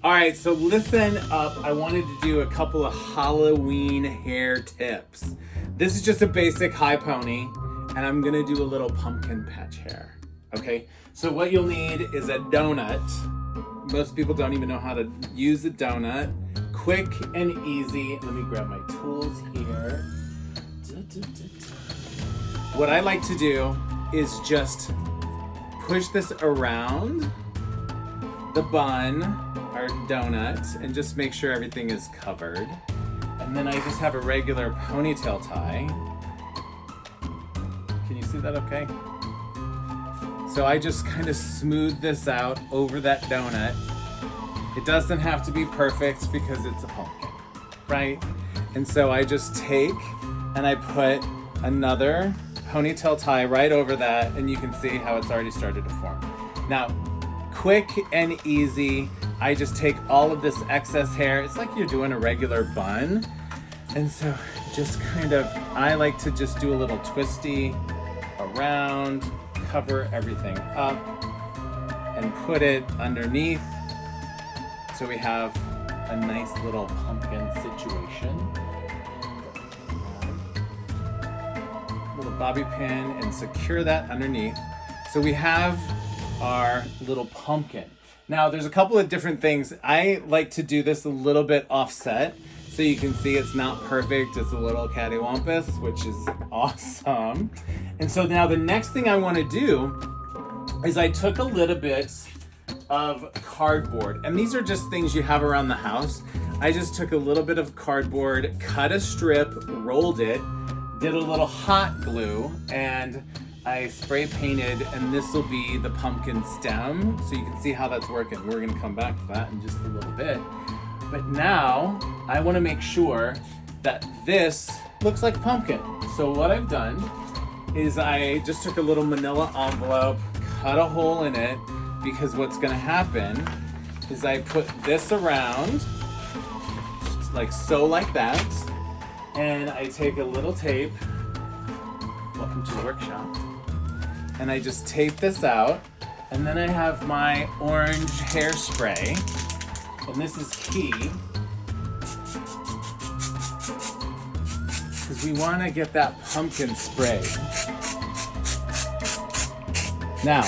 All right, so listen up. I wanted to do a couple of Halloween hair tips. This is just a basic high pony, and I'm gonna do a little pumpkin patch hair, okay? So what you'll need is a donut. Most people don't even know how to use a donut. Quick and easy. Let me grab my tools here. What I like to do is just push this around the bun, our donut, and just make sure everything is covered. And then I just have a regular ponytail tie. Can you see that okay? So I just kind of smooth this out over that donut. It doesn't have to be perfect because it's a pumpkin, right? And so I just take and I put another ponytail tie right over that, and you can see how it's already started to form. Now, quick and easy, I just take all of this excess hair. It's like you're doing a regular bun. And so just kind of, I like to just do a little twisty around, cover everything up, and put it underneath. So we have a nice little pumpkin situation. Little bobby pin and secure that underneath. So we have our little pumpkin. Now there's a couple of different things. I like to do this a little bit offset so you can see it's not perfect. It's a little cattywampus, which is awesome. And so now the next thing I want to do is I took a little bit of cardboard, and these are just things you have around the house. I just took a little bit of cardboard, cut a strip, rolled it, did a little hot glue, and I spray painted, and this will be the pumpkin stem, so you can see how that's working. We're gonna come back to that in just a little bit. But now, I wanna make sure that this looks like pumpkin. So what I've done is I just took a little manila envelope, cut a hole in it, because what's gonna happen is I put this around, like so, like that, and I take a little tape, welcome to the workshop, and I just tape this out, and then I have my orange hairspray, and this is key, because we want to get that pumpkin spray. Now,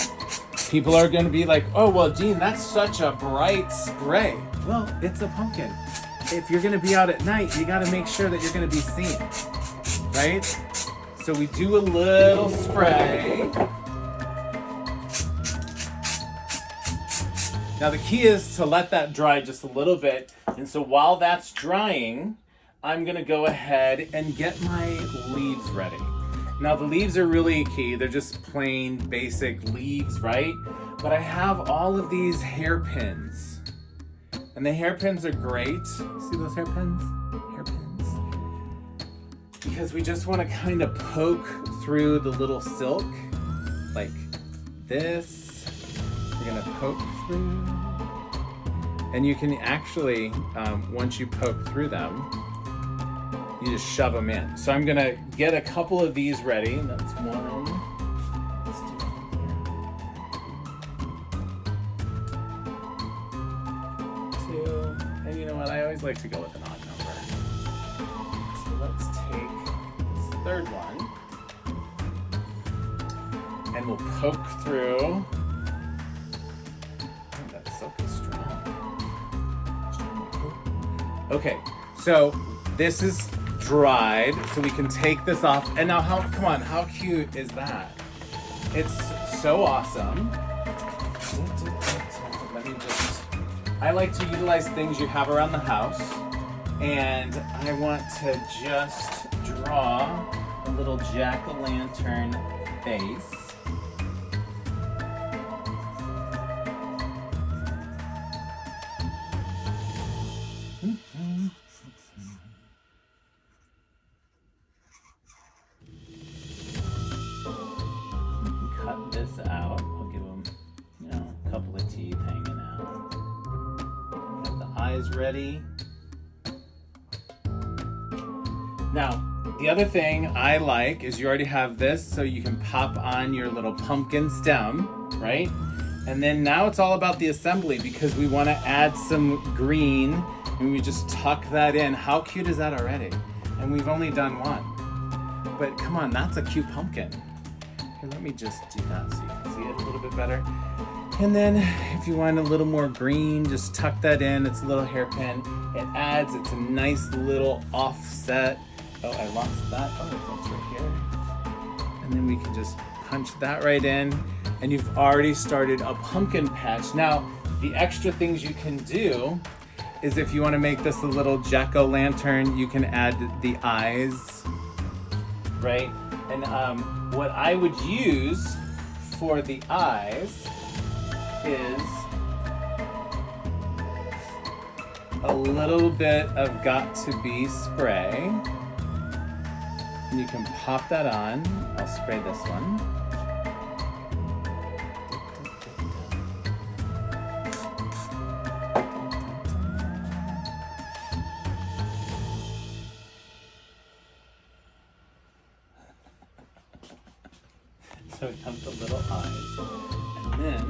people are going to be like, oh, well, Dean, that's such a bright spray. Well, it's a pumpkin. If you're going to be out at night, you got to make sure that you're going to be seen, right? So we do a little spray. Now the key is to let that dry just a little bit. And so while that's drying, I'm gonna go ahead and get my leaves ready. Now the leaves are really key. They're just plain basic leaves, right? But I have all of these hairpins. And the hairpins are great. See those hairpins? Because we just want to kind of poke through the little silk like this. We're going to poke through. And you can actually, once you poke through them, you just shove them in. So I'm going to get a couple of these ready. That's one. Let's do it here. 2. And you know what? I always like to go with an odd number. So let's take this third one, and we'll poke through. Oh, that silk is strong. Okay, so this is dried, so we can take this off. And now, come on, how cute is that? It's so awesome. Let me I like to utilize things you have around the house. And I want to just draw a little jack-o'-lantern face. Cut this out. I'll give them, a couple of teeth hanging out. Got the eyes ready. Now, the other thing I like is you already have this, so you can pop on your little pumpkin stem, right? And then now it's all about the assembly because we want to add some green and we just tuck that in. How cute is that already? And we've only done one. But come on, that's a cute pumpkin. Here, let me just do that so you can see it a little bit better. And then if you want a little more green, just tuck that in. It's a little hairpin. It adds, it's a nice little offset. Oh, I lost that. Oh, that's right here. And then we can just punch that right in. And you've already started a pumpkin patch. Now, the extra things you can do is if you want to make this a little jack-o'-lantern, you can add the eyes, right? And what I would use for the eyes is a little bit of Got To Be spray. And you can pop that on. I'll spray this one. So it comes the little eyes. And then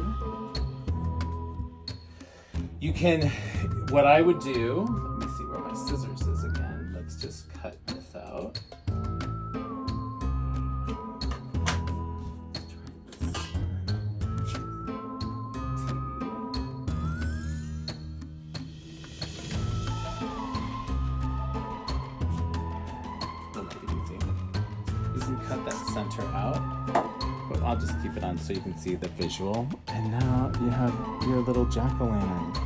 you can, what I would do, let me see where my scissors is again. Let's just cut this out. You can cut that center out. But I'll just keep it on so you can see the visual. And now you have your little jack-o'-lantern.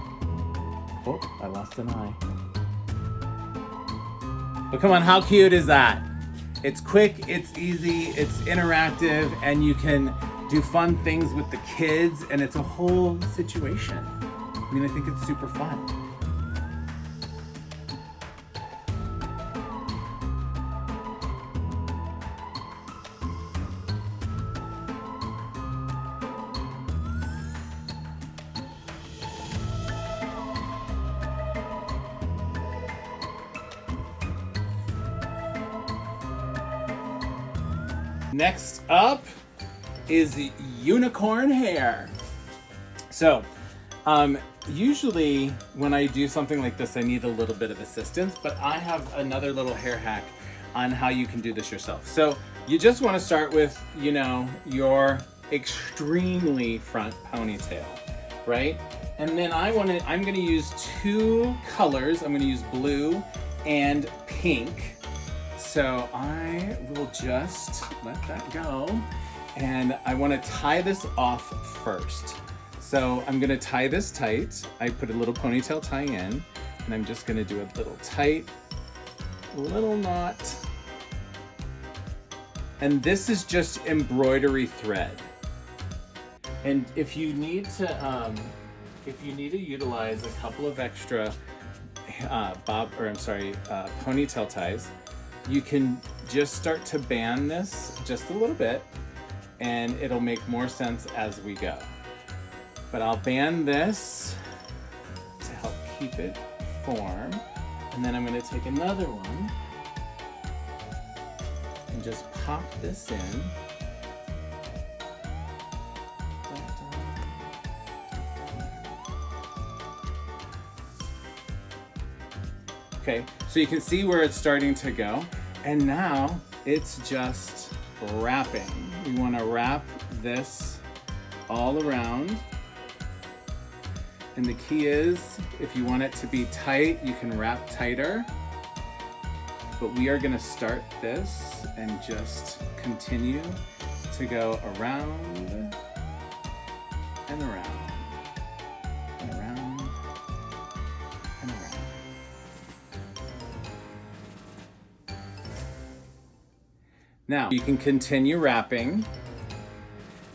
Oh, I lost an eye. But come on, how cute is that? It's quick, it's easy, it's interactive, and you can do fun things with the kids, and it's a whole situation. I mean, I think it's super fun. Next up is unicorn hair. So, usually when I do something like this, I need a little bit of assistance, but I have another little hair hack on how you can do this yourself. So you just want to start with, you know, your extremely front ponytail, right? And then I'm going to use two colors. I'm going to use blue and pink. So I will just let that go. And I want to tie this off first. So I'm going to tie this tight. I put a little ponytail tie in, and I'm just going to do a little tight, little knot. And this is just embroidery thread. And if you need to utilize a couple of extra ponytail ties, you can just start to band this just a little bit, and it'll make more sense as we go. But I'll band this to help keep it form, and then I'm going to take another one and just pop this in. Okay, so you can see where it's starting to go. And now it's just wrapping. We want to wrap this all around. And the key is, if you want it to be tight, you can wrap tighter. But we are going to start this and just continue to go around and around and around and around. Now you can continue wrapping.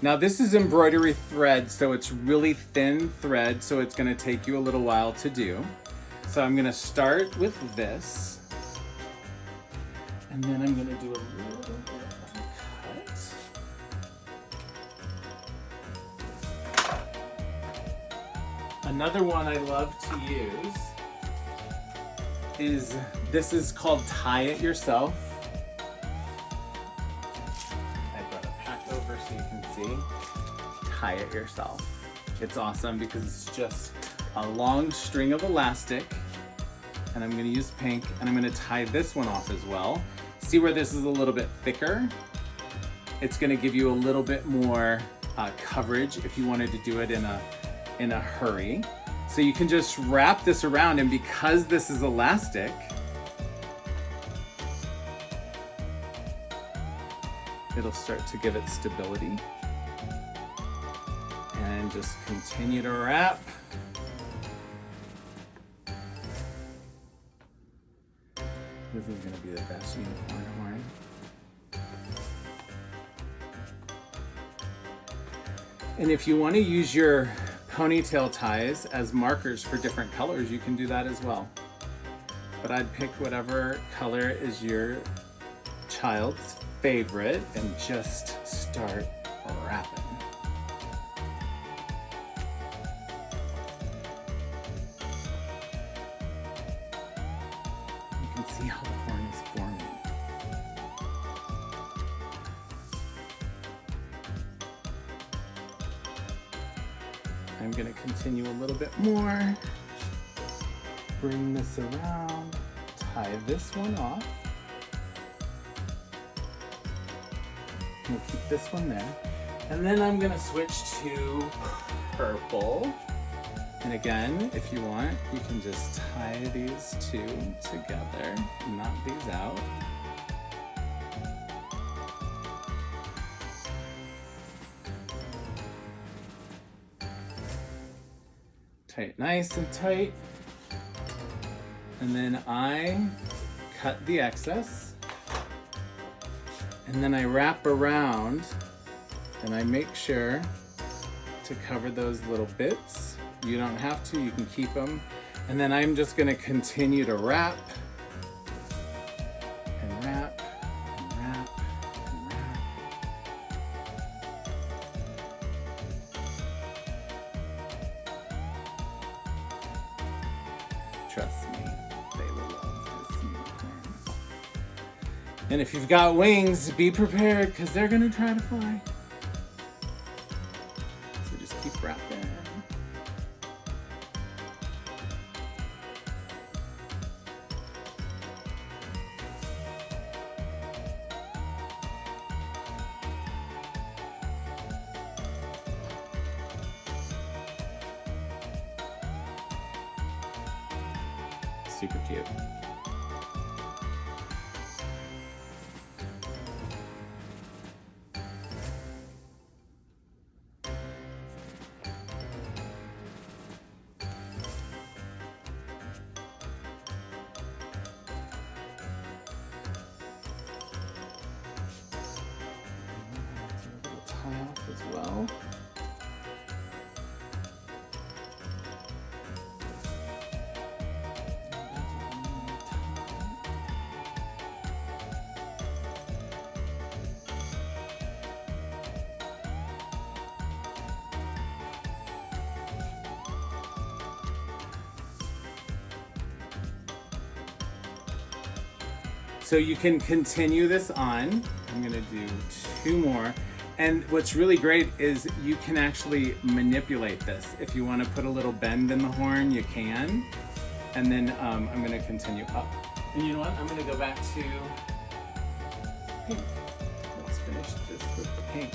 Now this is embroidery thread, so it's really thin thread, so it's going to take you a little while to do. So I'm going to start with this, and then I'm going to do a little bit of a cut. Another one I love to use is, this is called Tie It Yourself. I brought a pack over so you can see. Tie it yourself. It's awesome because it's just a long string of elastic, and I'm gonna use pink, and I'm gonna tie this one off as well. See where this is a little bit thicker? It's gonna give you a little bit more coverage if you wanted to do it in a hurry. So you can just wrap this around, and because this is elastic, it'll start to give it stability. And just continue to wrap. This is gonna be the best unicorn horn. And if you want to use your ponytail ties as markers for different colors, you can do that as well. But I'd pick whatever color is your child's favorite and just start wrapping. You can see how the horn is forming. I'm going to continue a little bit more. Bring this around, tie this one off. We'll keep this one there. And then I'm going to switch to purple. And again, if you want, you can just tie these two together, knot these out. Tie it nice and tight. And then I cut the excess. And then I wrap around and I make sure to cover those little bits. You don't have to, you can keep them. And then I'm just gonna continue to wrap and wrap and wrap and wrap. Trust me, they will love this unicorn. And if you've got wings, be prepared because they're gonna try to fly. So just keep wrapping. Super cute. A little tie off as well. So you can continue this on. I'm gonna do 2 more. And what's really great is you can actually manipulate this. If you wanna put a little bend in the horn, you can. And then I'm gonna continue up. And you know what? I'm gonna go back to pink. Let's finish this with the pink.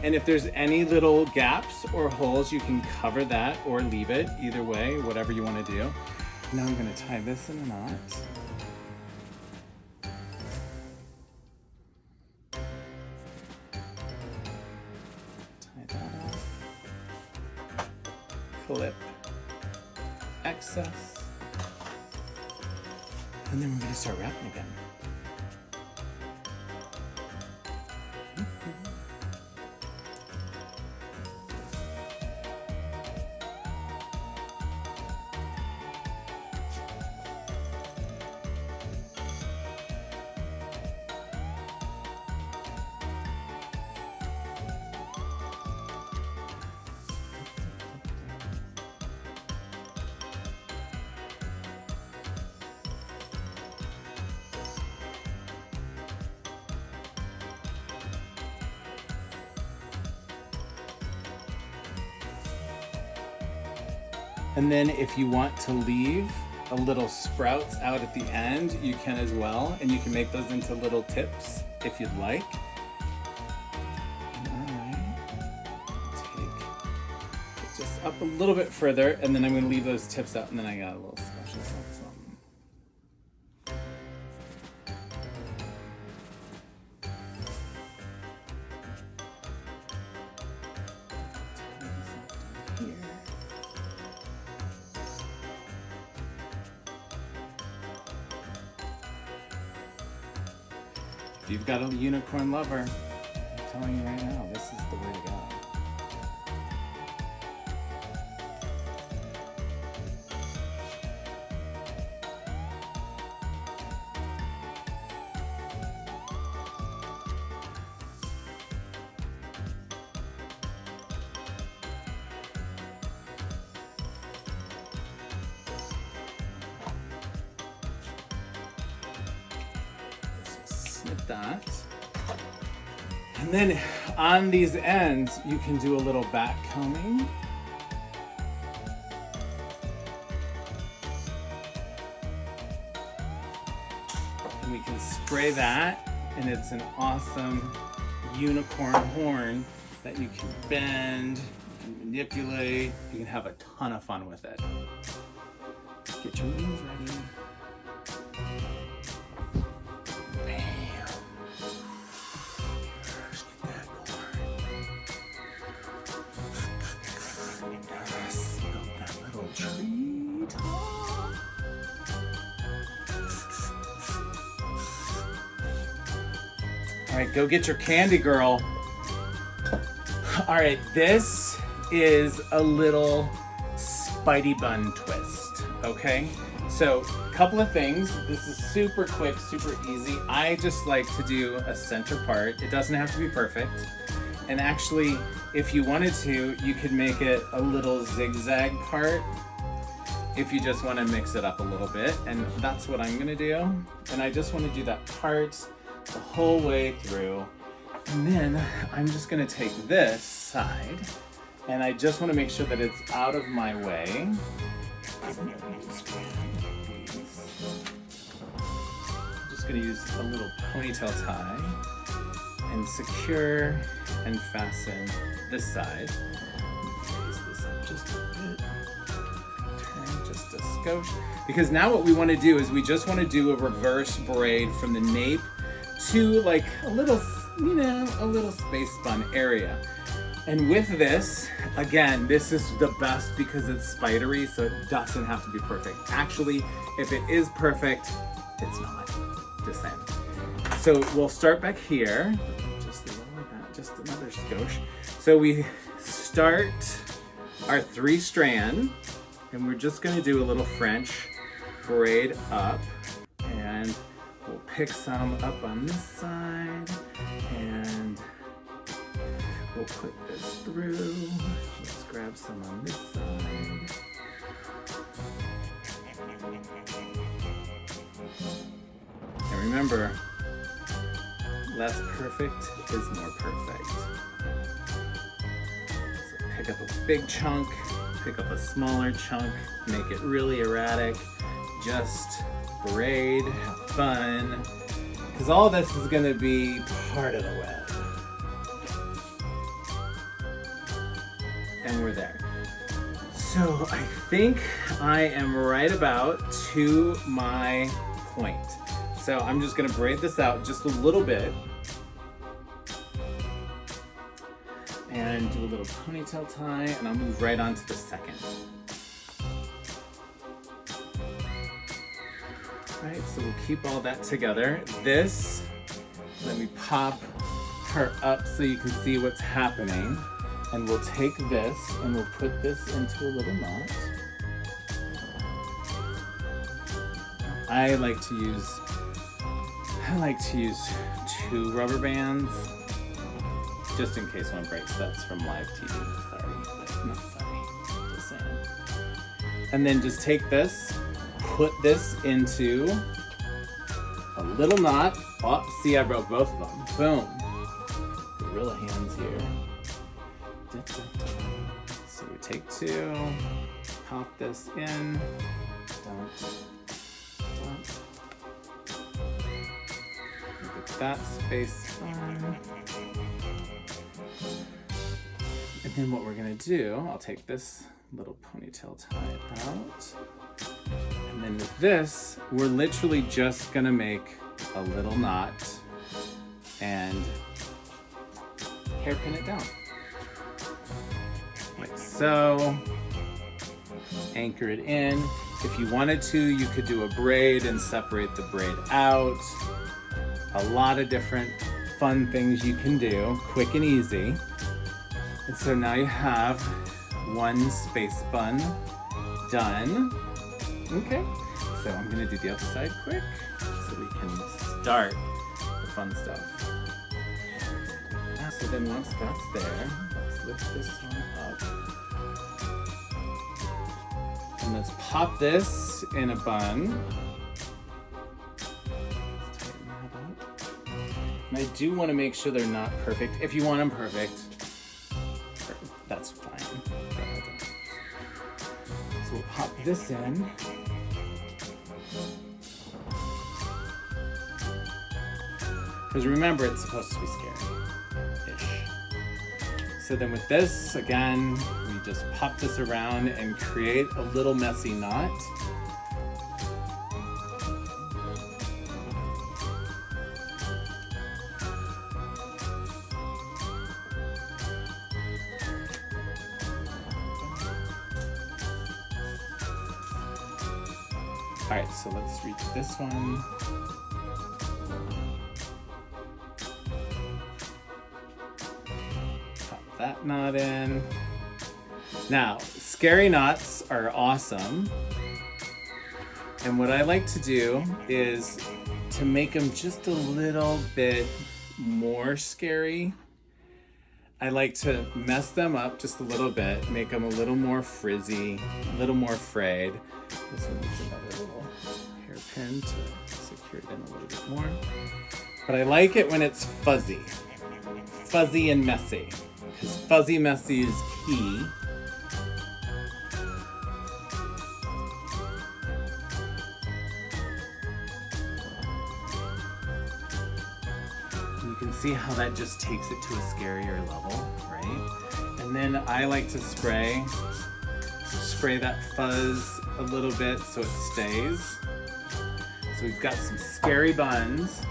And if there's any little gaps or holes, you can cover that or leave it. Either way, whatever you wanna do. Now I'm gonna tie this in a knot. Clip excess, and then we're going to start wrapping again. And then if you want to leave a little sprouts out at the end, you can as well. And you can make those into little tips if you'd like. Just up a little bit further, and then I'm going to leave those tips out, and then I got a little special something. If you've got a unicorn lover, I'm telling you right now, this is the way to go. Snip that. And then on these ends, you can do a little back combing. And we can spray that, and it's an awesome unicorn horn that you can bend, you can manipulate, you can have a ton of fun with it. Get your wings ready. All right, go get your candy, girl. All right, this is a little Spidey bun twist, okay? So, a couple of things. This is super quick, super easy. I just like to do a center part. It doesn't have to be perfect. And actually, if you wanted to, you could make it a little zigzag part if you just want to mix it up a little bit. And that's what I'm gonna do. And I just want to do that part the whole way through. And then I'm just gonna take this side, and I just want to make sure that it's out of my way. I'm just gonna use a little ponytail tie and secure and fasten this side. Raise this up just a bit. Turn just a skosh. Because now what we want to do is we just want to do a reverse braid from the nape to like a little, you know, a little space bun area. And with this, again, this is the best because it's spidery, so it doesn't have to be perfect. Actually, if it is perfect, it's not. Just saying. So we'll start back here. Just a little like that, just another skosh. So we start our 3-strand, and we're just gonna do a little French braid up, and we'll pick some up on this side, and we'll put this through. Let's grab some on this side. And remember, less perfect is more perfect. So pick up a big chunk, pick up a smaller chunk, make it really erratic. Just braid, have fun, because all this is going to be part of the web. And we're there. So I think I am right about to my point. So I'm just going to braid this out just a little bit and do a little ponytail tie, and I'll move right on to the second. Alright, so we'll keep all that together. This, let me pop her up so you can see what's happening. And we'll take this and we'll put this into a little knot. I like to use 2 rubber bands just in case one breaks. That's from live TV. Sorry, but not sorry. Just saying. And then just take this, put this into a little knot. Oh, see, I broke both of them. Boom. Gorilla hands here. So we take 2, pop this in, dump, dump. Get that space on. And then what we're gonna do, I'll take this little ponytail tie out. And then with this, we're literally just gonna make a little knot and hairpin it down. Like so. Anchor it in. If you wanted to, you could do a braid and separate the braid out. A lot of different fun things you can do, quick and easy. And so now you have one space bun done. Okay, so I'm gonna do the other side quick so we can start the fun stuff. So then once that's there, let's lift this one up. And let's pop this in a bun. Let's tighten that up. And I do want to make sure they're not perfect. If you want them perfect, that's fine. So we'll pop this in. Because remember, it's supposed to be scary-ish. So then with this, again, we just pop this around and create a little messy knot. All right, so let's reach this one. Pop that knot in. Now, scary knots are awesome. And what I like to do is to make them just a little bit more scary. I like to mess them up just a little bit, make them a little more frizzy, a little more frayed. This one needs another little hairpin to secure it in a little bit more. But I like it when it's fuzzy. Fuzzy and messy. Because fuzzy messy is key. You can see how that just takes it to a scarier level, right? And then I like to spray that fuzz a little bit so it stays. So we've got some scary buns.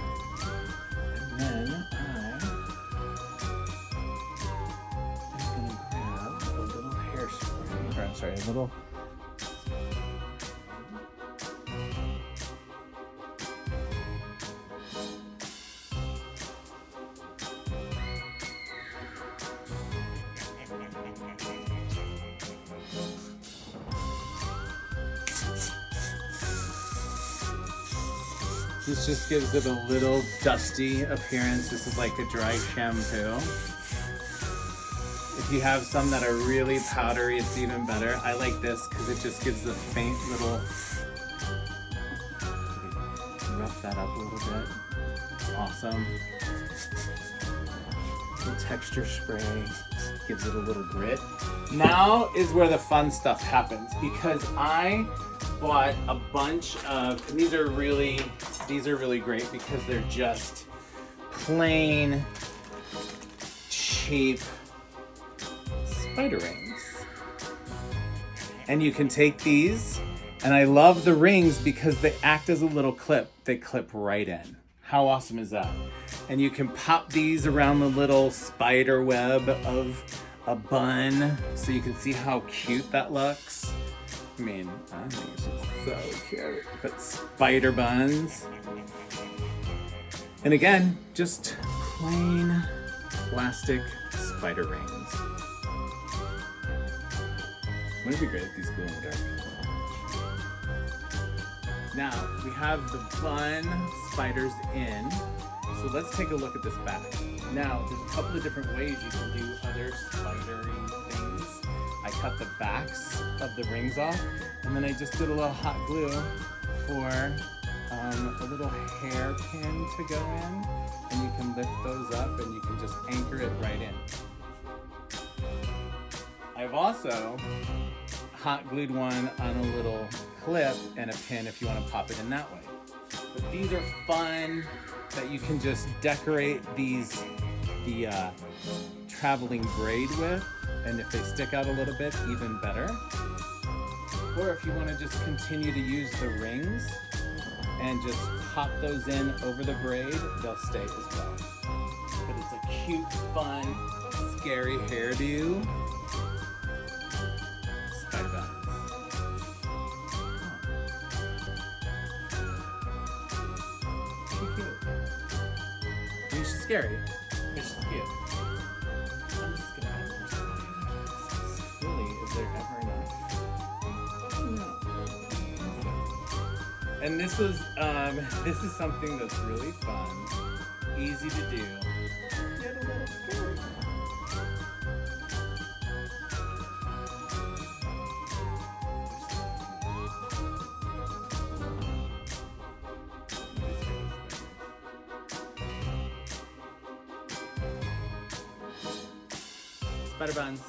And then I'm gonna grab a little hairspray, or I'm sorry, a little This just gives it a little dusty appearance. This is like a dry shampoo. If you have some that are really powdery, it's even better. I like this because it just gives the faint little, rough that up a little bit. It's awesome. The texture spray gives it a little grit. Now is where the fun stuff happens because I bought a bunch of, and these are really great because they're just plain cheap spider rings. And you can take these, and I love the rings because they act as a little clip. They clip right in. How awesome is that? And you can pop these around the little spider web of a bun so you can see how cute that looks. I mean, I think it's just so cute. But spider buns. And again, just plain plastic spider rings. Wouldn't it be great if these glow in the dark? Now, we have the bun spiders in. So let's take a look at this back. Now, there's a couple of different ways you can do other spidery things. I cut the backs of the rings off, and then I just did a little hot glue for a little hairpin to go in, and you can lift those up and you can just anchor it right in. I I've also hot glued one on a little clip and a pin if you want to pop it in that way. But these are fun that you can just decorate the traveling braid with, and if they stick out a little bit, even better. Or if you want to just continue to use the rings and just pop those in over the braid, they'll stay as well. But it's a cute, fun, scary hairdo. Spiderweb. She's cute. I mean, she's scary, but she's cute. I'm just gonna add more spiders. Really, is there ever enough? No. And this is something that's really fun, easy to do, yet a little scary. Spider buns.